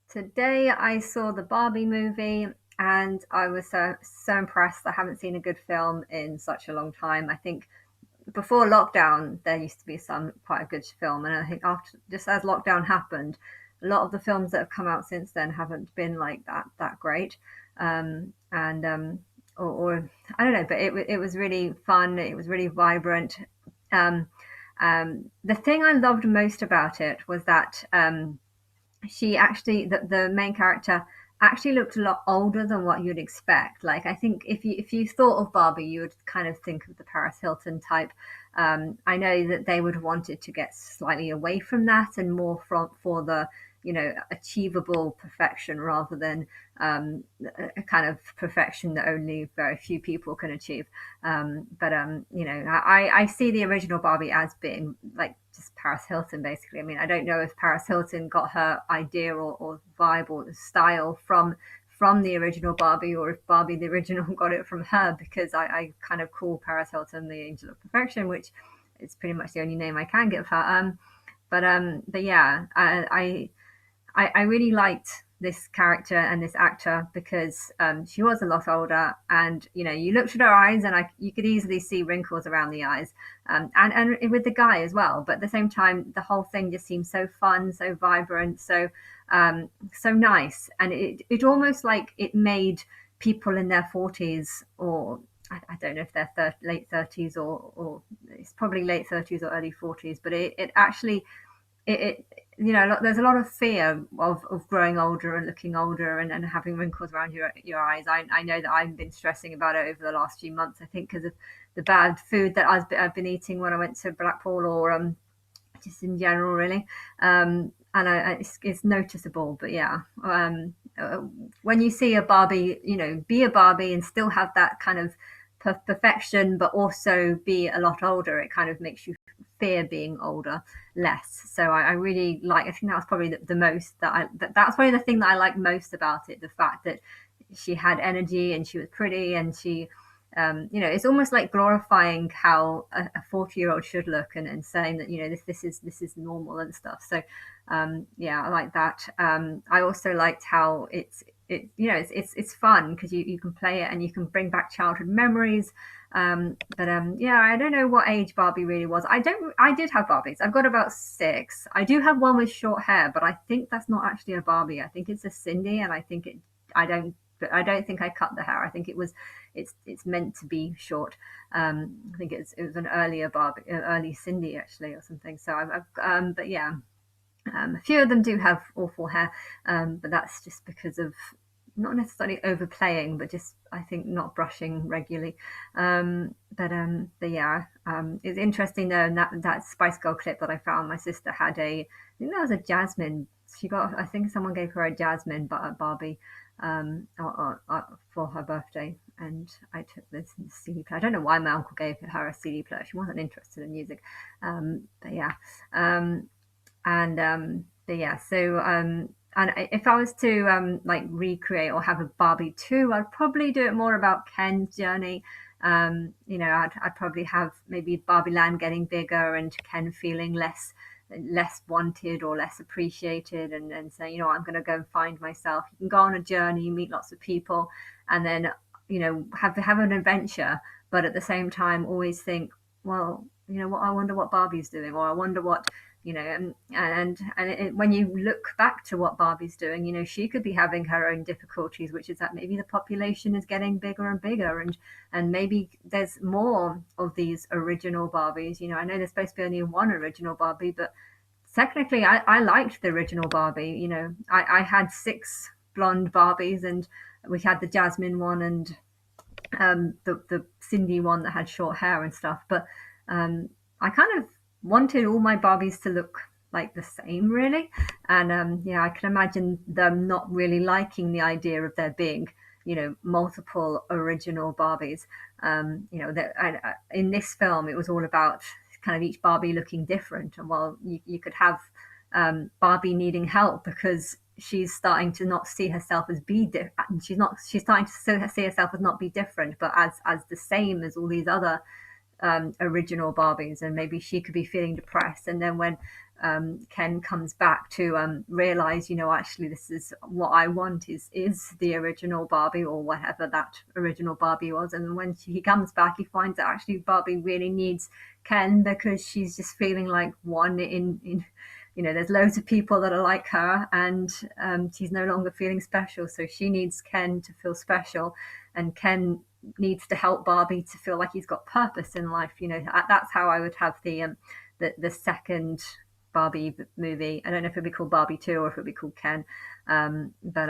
Today I saw the Barbie movie and I was so impressed. I haven't seen a good film in such a long time. I think before lockdown there used to be some quite a good film, and I think after, just as lockdown happened, a lot of the films that have come out since then haven't been like that great. And or I don't know, but it was really fun. It was really vibrant. Um, the thing I loved most about it was that she actually the main character actually looked a lot older than what you'd expect. Like, I think if you thought of Barbie, you would kind of think of the Paris Hilton type. I know that they would have wanted to get slightly away from that and more from for the achievable perfection rather than a kind of perfection that only very few people can achieve. I see the original Barbie as being like just Paris Hilton, basically. I mean, I don't know if Paris Hilton got her idea or vibe or style from the original Barbie, or if Barbie the original got it from her, because I kind of call Paris Hilton the Angel of Perfection, which is pretty much the only name I can give her. But yeah, I really liked this character and this actor because she was a lot older, and you looked at her eyes, and you could easily see wrinkles around the eyes, and with the guy as well. But at the same time, the whole thing just seemed so fun, so vibrant, so nice, and it almost like it made people in their 40s, or I don't know if they're late 30s, or it's probably late 30s or early 40s, but it actually it there's a lot of fear of growing older and looking older, and having wrinkles around your eyes. I know that I've been stressing about it over the last few months, I think, because of the bad food that I've been eating when I went to Blackpool, or just in general, really. And it's noticeable. But yeah, when you see a Barbie, be a Barbie and still have that kind of perfection, but also be a lot older, it kind of makes you fear being older less. So I really like. I think that was probably the most that's probably the thing that I like most about it. The fact that she had energy and she was pretty, and she it's almost like glorifying how a 40-year-old should look, and saying that this is normal and stuff. So yeah, I like that. I also liked how it's fun because you can play it and you can bring back childhood memories. But yeah, I don't know what age Barbie really was. I did have Barbies. I've got about six. I do have one with short hair, but I think that's not actually a Barbie. I think it's a Cindy, and I think it. I don't. But I don't think I cut the hair. I think it's meant to be short. I think it was an earlier Barbie, early Cindy actually, or something. So but yeah, a few of them do have awful hair, but that's just because of not necessarily overplaying, but just I think not brushing regularly. But yeah, it's interesting though. That Spice Girl clip that I found, my sister had I think that was a jasmine. I think someone gave her a jasmine Barbie for her birthday, and I took this CD player. I don't know why my uncle gave her a CD player. She wasn't interested in music, but yeah. But yeah, and if I was to like recreate or have a Barbie 2, I'd probably do it more about Ken's journey. I'd probably have maybe Barbie Land getting bigger and Ken feeling less wanted or less appreciated, and say, I'm going to go and find myself. You can go on a journey, meet lots of people, and then have an adventure, but at the same time always think, well, what, I wonder what Barbie's doing, or I wonder what, when you look back to what Barbie's doing, she could be having her own difficulties, which is that maybe the population is getting bigger and bigger, and maybe there's more of these original Barbies. I know there's supposed to be only one original Barbie, but technically I liked the original Barbie. I had six blonde Barbies, and we had the Jasmine one, and the Cindy one that had short hair and stuff. But I kind of wanted all my Barbies to look like the same, really. And yeah, I can imagine them not really liking the idea of there being, multiple original Barbies. In this film, it was all about kind of each Barbie looking different. And while you could have Barbie needing help because she's starting to not see herself as she's starting to see herself as not be different, but as the same as all these other original Barbies, and maybe she could be feeling depressed. And then when Ken comes back to realize, actually this is what I want is the original Barbie, or whatever that original Barbie was. And when he comes back, he finds that actually Barbie really needs Ken, because she's just feeling like one in there's loads of people that are like her, and she's no longer feeling special. So she needs Ken to feel special, and Ken needs to help Barbie to feel like he's got purpose in life. That's how I would have the second Barbie movie. I don't know if it'd be called Barbie 2 or if it'd be called Ken. But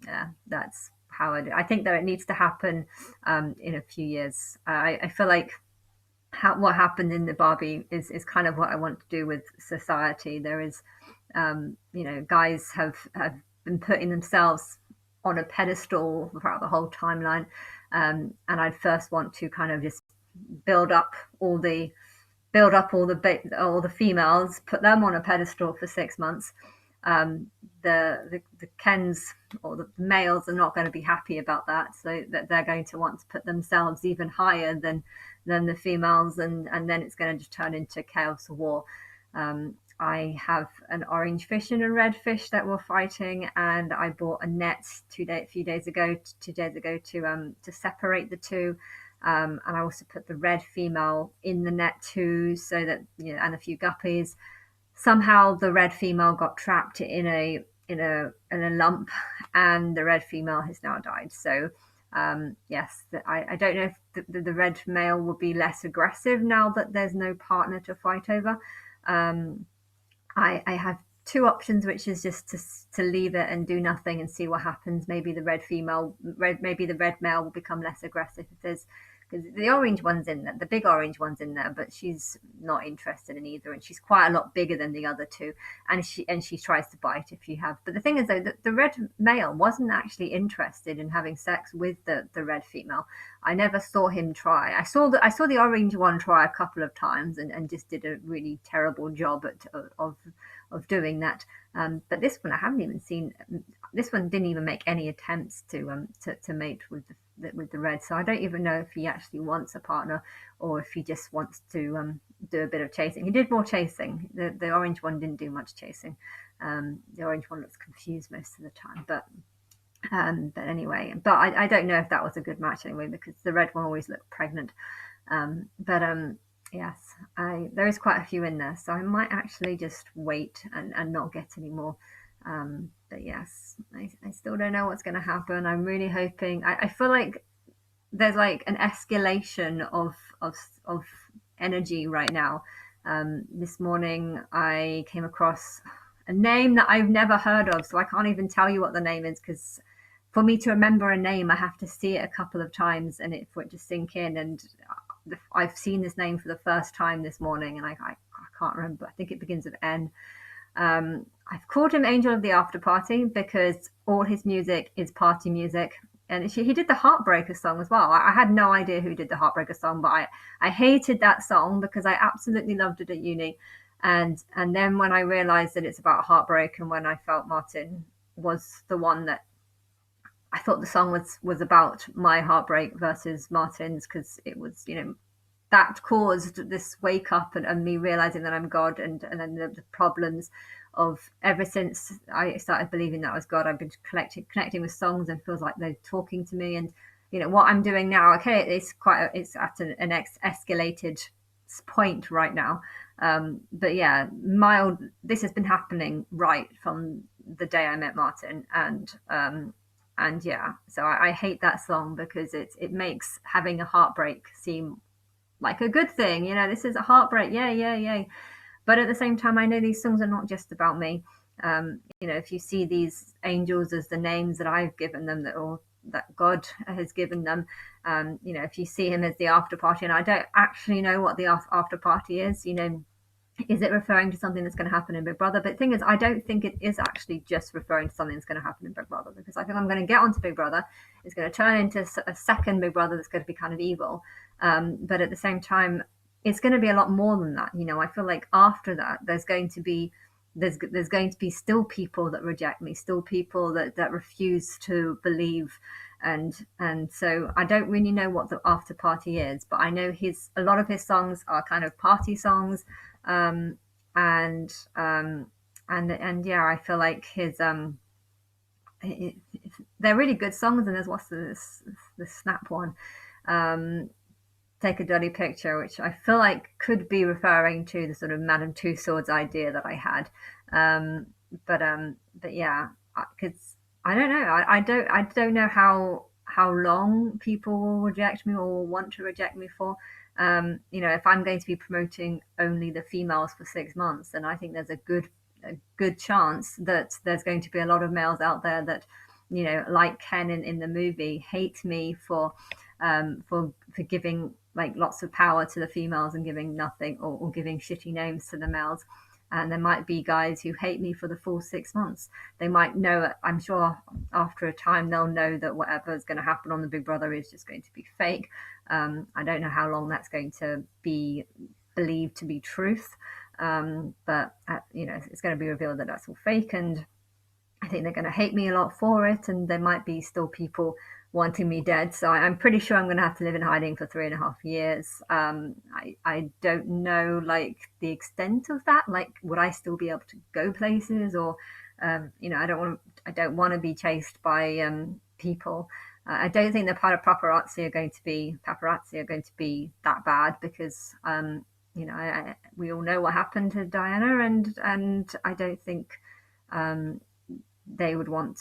yeah, that's how I think that it needs to happen in a few years. I feel like what happened in the Barbie is kind of what I want to do with society. There is, guys have been putting themselves on a pedestal throughout the whole timeline, and I'd first want to kind of just build up all the all the females, put them on a pedestal for 6 months. The Kens or the males are not going to be happy about that, so that they're going to want to put themselves even higher than the females, and then it's going to just turn into chaos or war. I have an orange fish and a red fish that were fighting, and I bought a net a few days ago, 2 days ago, to separate the two. And I also put the red female in the net too, so that and a few guppies. Somehow the red female got trapped in a lump, and the red female has now died. So yes, I don't know if the red male will be less aggressive now that there's no partner to fight over. I have two options, which is just to leave it and do nothing and see what happens. Maybe the maybe the red male will become less aggressive if there's, because the orange one's in there, the big orange one's in there, but she's not interested in either, and she's quite a lot bigger than the other two, and she tries to bite if you have. But the thing is, though, the red male wasn't actually interested in having sex with the red female. I never saw him try. I saw the orange one try a couple of times, and just did a really terrible job of doing that. But this one I haven't even seen. This one didn't even make any attempts to mate with the red. So I don't even know if he actually wants a partner, or if he just wants to do a bit of chasing. He did more chasing. The orange one didn't do much chasing. The orange one looks confused most of the time. But anyway, I don't know if that was a good match anyway, because the red one always looked pregnant. But yes, there is quite a few in there, so I might actually just wait and not get any more. But yes, I still don't know what's going to happen. I'm really hoping. I feel like there's like an escalation of energy right now. This morning I came across a name that I've never heard of, so I can't even tell you what the name is, because for me to remember a name, I have to see it a couple of times and for it to sink in. And I've seen this name for the first time this morning, and I can't remember. I think it begins with N. I've called him Angel of the After Party because all his music is party music. And he did the Heartbreaker song as well. I had no idea who did the Heartbreaker song, but I hated that song because I absolutely loved it at uni. And then when I realized that it's about heartbreak, and when I felt Martin was the one that I thought the song was about my heartbreak versus Martin's, because it was, that caused this wake up and me realizing that I'm God, and then the problems of, ever since I started believing that I was God, I've been connecting with songs, and feels like they're talking to me. And what I'm doing now, okay, it's at an escalated point right now. But yeah, this has been happening right from the day I met Martin, and yeah, so I hate that song because it makes having a heartbreak seem like a good thing. This is a heartbreak, yay. But at the same time, I know these songs are not just about me. If you see these angels as the names that I've given them, that God has given them, if you see him as the after party, and I don't actually know what the after party is, is it referring to something that's going to happen in Big Brother? But the thing is, I don't think it is actually just referring to something that's going to happen in Big Brother, because I think I'm going to get onto Big Brother. It's going to turn into a second Big Brother that's going to be kind of evil. But at the same time, it's going to be a lot more than that. I feel like after that, there's going to be still people that reject me, still people that refuse to believe. And so I don't really know what the after party is, but I know a lot of his songs are kind of party songs. and and yeah, I feel like his it, they're really good songs. And there's what's the Snap one, um, Take a Dirty Picture, which I feel like could be referring to the sort of Madame Two Swords idea that I had. Um, but yeah, because I don't know, I don't know how long people will reject me or will want to reject me for. You know, if I'm going to be promoting only the females for 6 months, then I think there's a good chance that there's going to be a lot of males out there that, you know, like Ken in the movie, hate me for giving like lots of power to the females and giving nothing, or giving shitty names to the males. And there might be guys who hate me for the full 6 months. They might know, I'm sure after a time they'll know that whatever is going to happen on the Big Brother is just going to be fake. I don't know how long that's going to be believed to be truth, but you know, it's going to be revealed that that's all fake, and I think they're going to hate me a lot for it, and there might be still people wanting me dead. So I'm pretty sure I'm going to have to live in hiding for 3.5 years. I don't know like the extent of that. Like, would I still be able to go places, or you know, I don't want to be chased by people. I don't think the part of paparazzi are going to be that bad, because you know, we all know what happened to Diana, and I don't think um, they would want,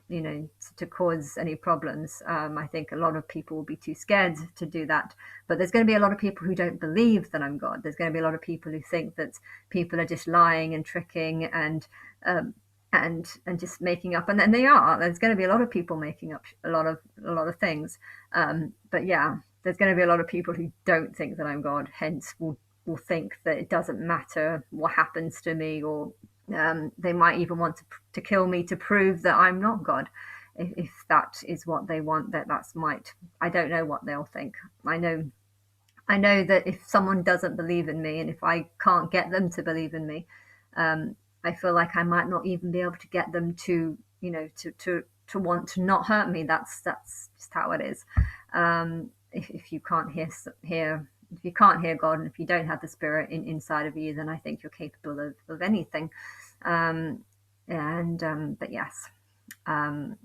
you know, to cause any problems. I think a lot of people will be too scared to do that. But there's going to be a lot of people who don't believe that I'm God. There's going to be a lot of people who think that people are just lying and tricking um, and just making up. And then they are. There's going to be a lot of people making up a lot of things. But yeah, there's going to be a lot of people who don't think that I'm God. Hence, will think that it doesn't matter what happens to me, or they might even want to kill me to prove that I'm not God. If that is what they want, that's might, I don't know what they'll think. I know that if someone doesn't believe in me, and if I can't get them to believe in me, I feel like I might not even be able to get them to, you know, to want to not hurt me. That's just how it is. If you can't hear if you can't hear God, and if you don't have the Spirit inside of you, then I think you're capable of anything. Um, but yes, um,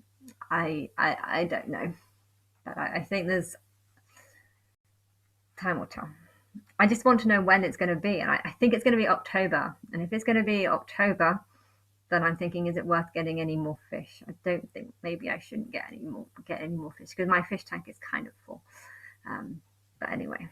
I don't know. But I think there's time will tell. I just want to know when it's going to be, and I think it's going to be October. And if it's going to be October, then I'm thinking, is it worth getting any more fish? I don't think, maybe I shouldn't get any more fish, because my fish tank is kind of full. But anyway.